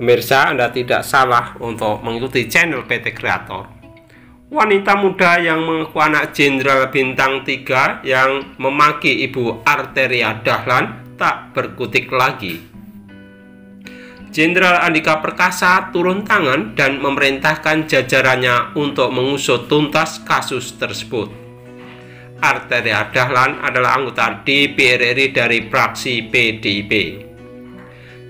Pemirsa, Anda tidak salah untuk mengikuti channel PT Kreator. Wanita muda yang mengaku anak Jenderal Bintang 3 yang memaki Ibu Arteria Dahlan tak berkutik lagi. Jenderal Andika Perkasa turun tangan dan memerintahkan jajarannya untuk mengusut tuntas kasus tersebut. Arteria Dahlan adalah anggota DPR RI dari fraksi PDIP.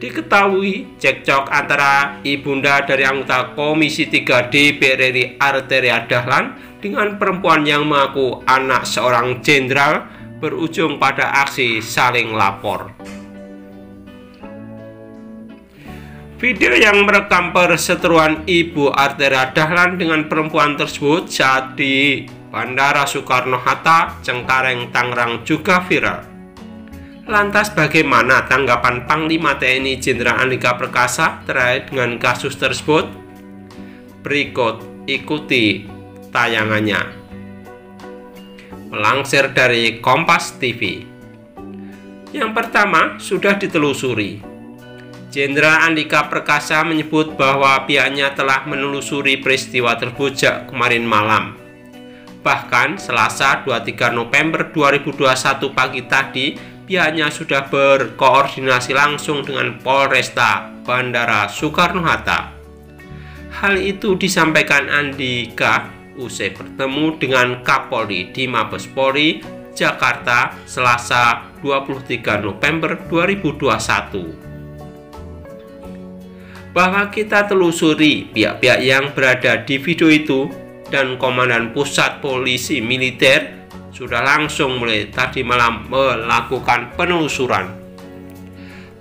Diketahui cekcok antara ibunda dari anggota Komisi 3 DPR RI Arteria Dahlan dengan perempuan yang mengaku anak seorang jenderal berujung pada aksi saling lapor. Video yang merekam perseteruan Ibu Arteria Dahlan dengan perempuan tersebut saat di Bandara Soekarno-Hatta, Cengkareng, Tangerang juga viral. Lantas bagaimana tanggapan Panglima TNI Jenderal Andika Perkasa terkait dengan kasus tersebut? Berikut ikuti tayangannya. Melansir dari Kompas TV. Yang pertama, sudah ditelusuri. Jenderal Andika Perkasa menyebut bahwa pihaknya telah menelusuri peristiwa tersebut sejak kemarin malam. Bahkan Selasa 23 November 2021 pagi tadi, pihaknya sudah berkoordinasi langsung dengan Polresta Bandara Soekarno-Hatta. Hal itu disampaikan Andika usai bertemu dengan Kapolri di Mabes Polri, Jakarta, Selasa 23 November 2021. Bahwa kita telusuri pihak-pihak yang berada di video itu dan Komandan Pusat Polisi Militer sudah langsung mulai tadi malam melakukan penelusuran.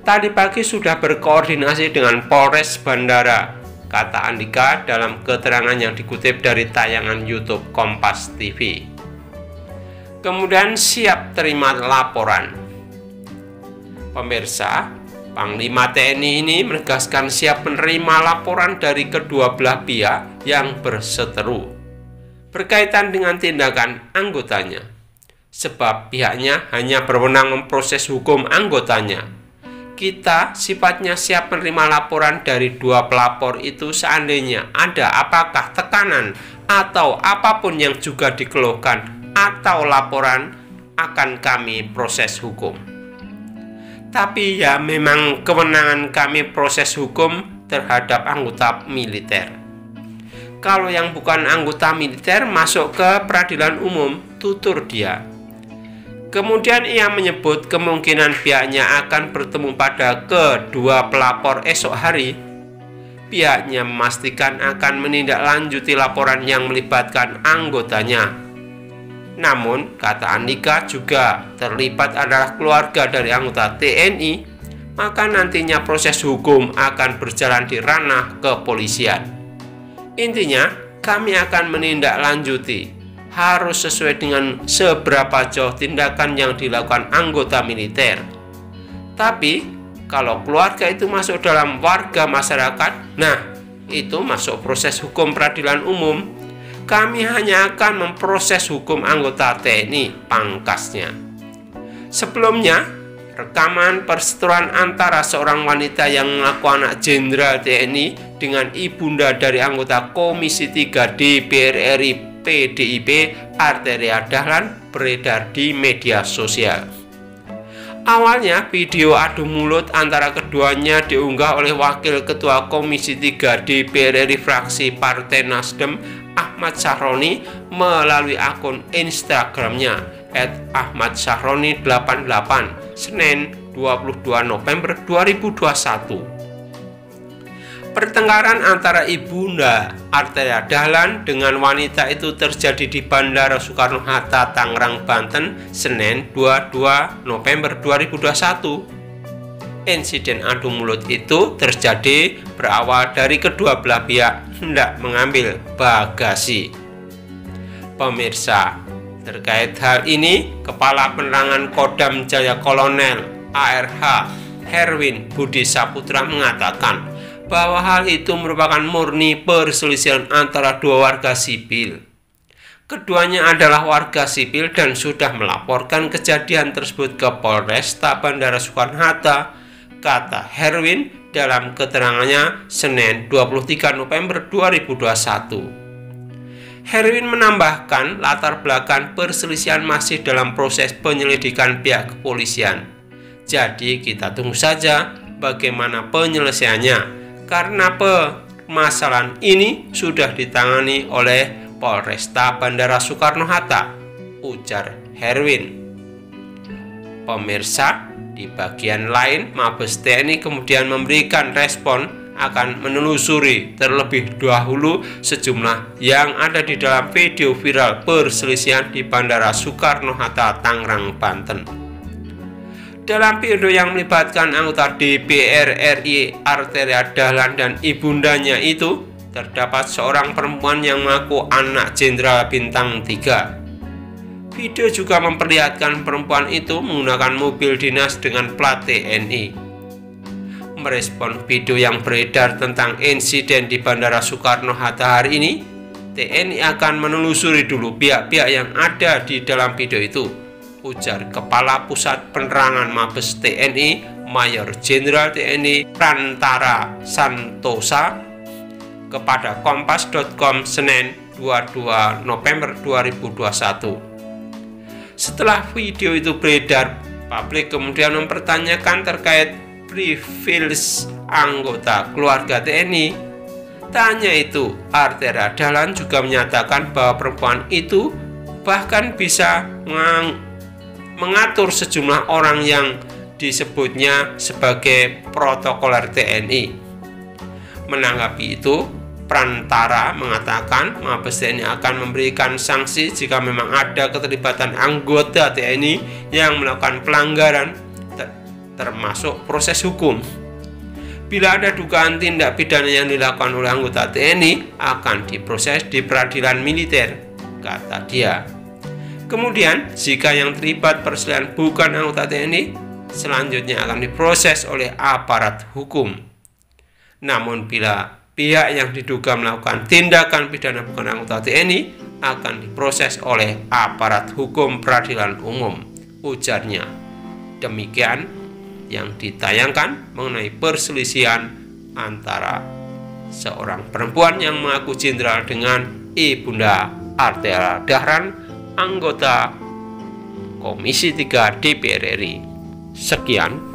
Tadi pagi sudah berkoordinasi dengan Polres Bandara, kata Andika dalam keterangan yang dikutip dari tayangan YouTube Kompas TV. Kemudian siap terima laporan. Pemirsa, Panglima TNI ini menegaskan siap menerima laporan dari kedua belah pihak yang berseteru berkaitan dengan tindakan anggotanya, sebab pihaknya hanya berwenang memproses hukum anggotanya. Kita sifatnya siap menerima laporan dari dua pelapor itu seandainya ada apakah tekanan atau apapun yang juga dikeluhkan atau laporan akan kami proses hukum. Tapi ya memang kewenangan kami proses hukum terhadap anggota militer. Kalau yang bukan anggota militer masuk ke peradilan umum, tutur dia. Kemudian ia menyebut kemungkinan pihaknya akan bertemu pada kedua pelapor esok hari. Pihaknya memastikan akan menindaklanjuti laporan yang melibatkan anggotanya. Namun, kata Andika juga terlibat adalah keluarga dari anggota TNI, maka nantinya proses hukum akan berjalan di ranah kepolisian. Intinya, kami akan menindaklanjuti, harus sesuai dengan seberapa jauh tindakan yang dilakukan anggota militer. Tapi, kalau keluarga itu masuk dalam warga masyarakat, nah, itu masuk proses hukum peradilan umum. Kami hanya akan memproses hukum anggota TNI, pangkasnya. Sebelumnya, rekaman perseteruan antara seorang wanita yang mengaku anak Jenderal TNI dengan ibunda dari anggota Komisi 3 DPR RI PDIP Arteria Dahlan beredar di media sosial. Awalnya video adu mulut antara keduanya diunggah oleh Wakil Ketua Komisi 3 DPR RI fraksi Partai Nasdem Ahmad Sahroni melalui akun Instagramnya @ahmadsahroni88 Senin 22 November 2021. Pertengkaran antara ibunda Arteria Dahlan dengan wanita itu terjadi di Bandara Soekarno-Hatta, Tangerang, Banten, Senin 22 November 2021. Insiden adu mulut itu terjadi berawal dari kedua belah pihak hendak mengambil bagasi. Pemirsa, terkait hal ini, Kepala Penerangan Kodam Jaya Kolonel ARH Herwin Budi Saputra mengatakan bahwa hal itu merupakan murni perselisihan antara dua warga sipil. Keduanya adalah warga sipil dan sudah melaporkan kejadian tersebut ke Polresta Bandara Soekarno-Hatta, kata Herwin dalam keterangannya Senin 23 November 2021. Herwin menambahkan latar belakang perselisihan masih dalam proses penyelidikan pihak kepolisian. Jadi kita tunggu saja bagaimana penyelesaiannya, karena permasalahan ini sudah ditangani oleh Polresta Bandara Soekarno-Hatta, ujar Herwin. Pemirsa, di bagian lain Mabes TNI kemudian memberikan respon akan menelusuri terlebih dahulu sejumlah yang ada di dalam video viral perselisihan di Bandara Soekarno-Hatta, Tangerang, Banten. Dalam video yang melibatkan anggota DPR RI Arteria Dahlan dan ibundanya itu, terdapat seorang perempuan yang mengaku anak Jenderal Bintang 3. Video juga memperlihatkan perempuan itu menggunakan mobil dinas dengan plat TNI. Merespon video yang beredar tentang insiden di Bandara Soekarno-Hatta hari ini, TNI akan menelusuri dulu pihak-pihak yang ada di dalam video itu, ujar Kepala Pusat Penerangan Mabes TNI Mayor Jenderal TNI Prantara Santosa kepada kompas.com Senin 22 November 2021. Setelah video itu beredar, publik kemudian mempertanyakan terkait privilege anggota keluarga TNI. Tak hanya itu, Arteria Dahlan juga menyatakan bahwa perempuan itu bahkan bisa mengatur sejumlah orang yang disebutnya sebagai protokoler TNI. Menanggapi itu, Prantara mengatakan Mabes TNI akan memberikan sanksi jika memang ada keterlibatan anggota TNI yang melakukan pelanggaran termasuk proses hukum. Bila ada dugaan tindak pidana yang dilakukan oleh anggota TNI akan diproses di peradilan militer, kata dia. Kemudian, jika yang terlibat perselisihan bukan anggota TNI, selanjutnya akan diproses oleh aparat hukum. Namun bila pihak yang diduga melakukan tindakan pidana bukan anggota TNI akan diproses oleh aparat hukum peradilan umum, ujarnya. Demikian yang ditayangkan mengenai perselisihan antara seorang perempuan yang mengaku jenderal dengan Ibunda Arteria Dahlan, anggota Komisi 3 DPR RI. Sekian.